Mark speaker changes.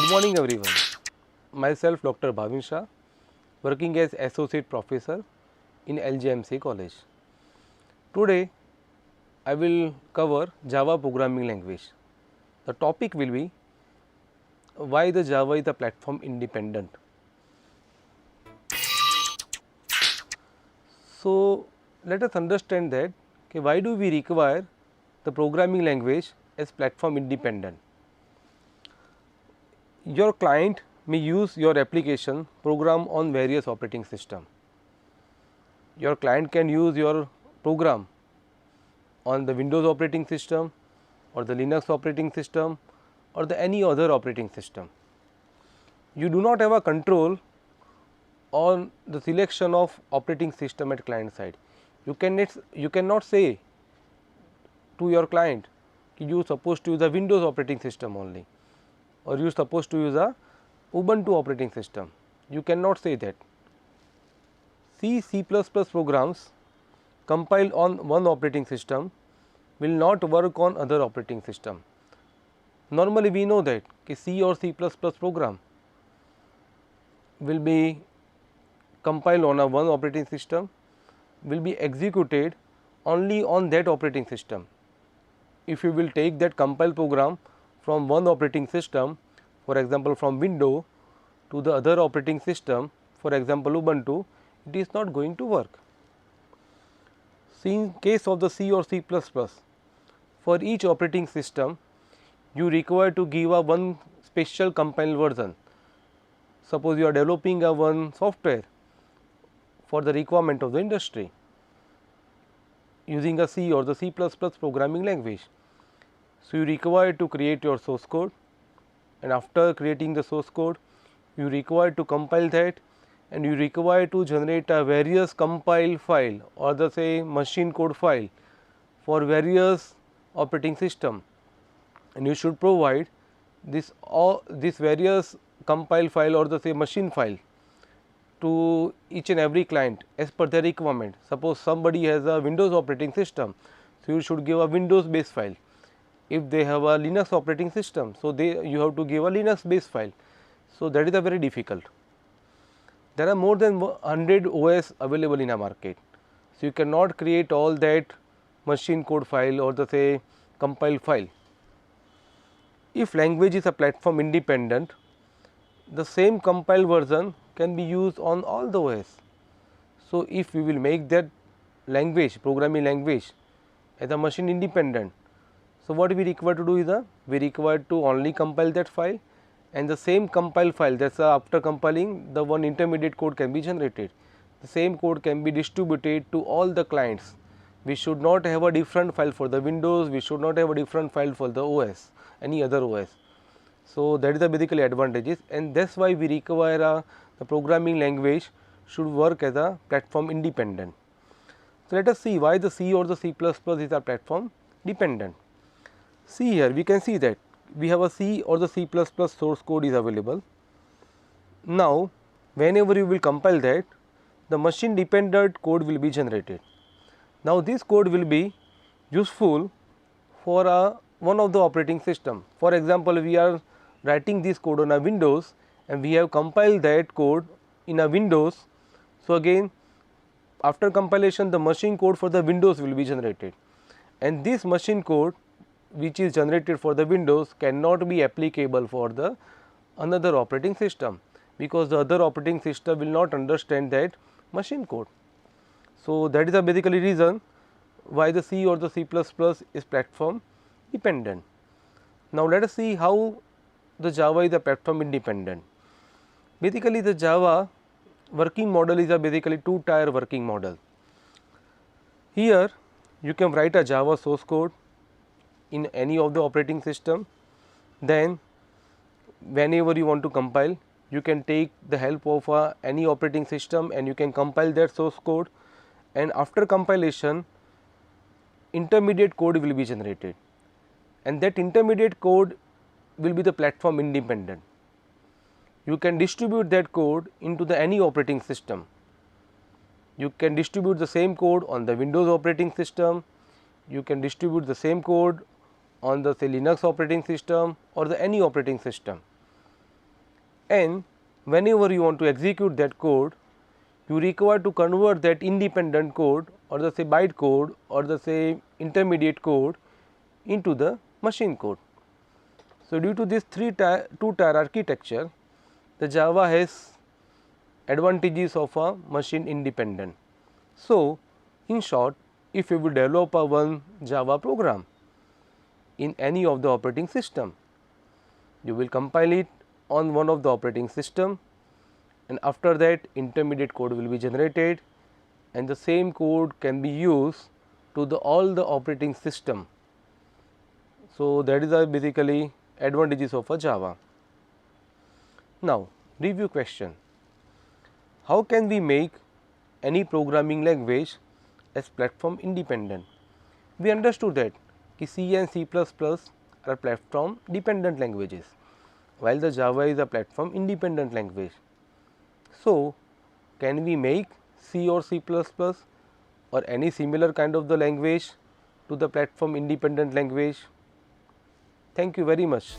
Speaker 1: Good morning everyone. Myself Dr. Bhavin Shah, working as Associate Professor in LJMC College. Today I will cover Java programming language. The topic will be why the Java is a platform independent. So let us understand that why do we require the programming language as platform independent. Your client may use your application program on various operating system. Your client can use your program on the Windows operating system or the Linux operating system or the any other operating system. You do not have a control on the selection of operating system at client side. You cannot say to your client you supposed to use a Windows operating system only, or you supposed to use a Ubuntu operating system. You cannot say that. C++ programs compiled on one operating system will not work on other operating system. Normally we know that C or C++ program will be compiled on a one operating system, will be executed only on that operating system. If you will take that compiled program from one operating system, for example from Windows to the other operating system, for example Ubuntu, it is not going to work. See, in case of the C or C++, for each operating system you require to give a one special compiled version. Suppose you are developing a one software for the requirement of the industry using a C or the C++ programming language. So you require to create your source code, and after creating the source code you require to compile that, and you require to generate a various compile file or the say machine code file for various operating system, and you should provide this various compile file or the say machine file to each and every client as per their requirement. Suppose somebody has a Windows operating system, so you should give a Windows base file. If they have a Linux operating system, so you have to give a Linux base file. So that is a very difficult. There are more than 100 OS available in a market. So you cannot create all that machine code file or the say compile file. If language is a platform independent, the same compiled version can be used on all the OS. So if we will make that language, programming language as a machine independent, so what we require to do is we require to only compile that file, and the same compile file, that is after compiling the one intermediate code can be generated. The same code can be distributed to all the clients. We should not have a different file for the Windows, we should not have a different file for the OS, any other OS. So that is the basically advantages, and that is why we require the programming language should work as a platform independent. So let us see why the C or the C++ is a platform dependent. See here, we can see that we have a C or the C++ source code is available. Now whenever you will compile that, the machine dependent code will be generated. Now this code will be useful for one of the operating system. For example, we are writing this code on a Windows and we have compiled that code in a Windows. So again, after compilation the machine code for the Windows will be generated, and this machine code which is generated for the Windows cannot be applicable for the another operating system, because the other operating system will not understand that machine code. So that is the basically reason why the C or the C++ is platform dependent. Now let us see how the Java is a platform independent. Basically the Java working model is a basically two-tier working model. Here you can write a Java source code in any of the operating system, then whenever you want to compile you can take the help of any operating system and you can compile that source code, and after compilation intermediate code will be generated, and that intermediate code will be the platform independent. You can distribute that code into the any operating system. You can distribute the same code on the Windows operating system, you can distribute the same code on the say Linux operating system or the any operating system. and whenever you want to execute that code, you require to convert that independent code or the say byte code or the say intermediate code into the machine code. So, due to this two-tier architecture, the Java has advantages of a machine independent. So, in short, if you will develop a one Java program in any of the operating system, you will compile it on one of the operating system, and after that intermediate code will be generated, and the same code can be used to the all the operating system. So, that is basically advantages of a Java. Now, review question: how can we make any programming language as platform independent? We understood that C and C++ are platform dependent languages, while the Java is a platform independent language. So, can we make C or C++ or any similar kind of the language to the platform independent language? Thank you very much.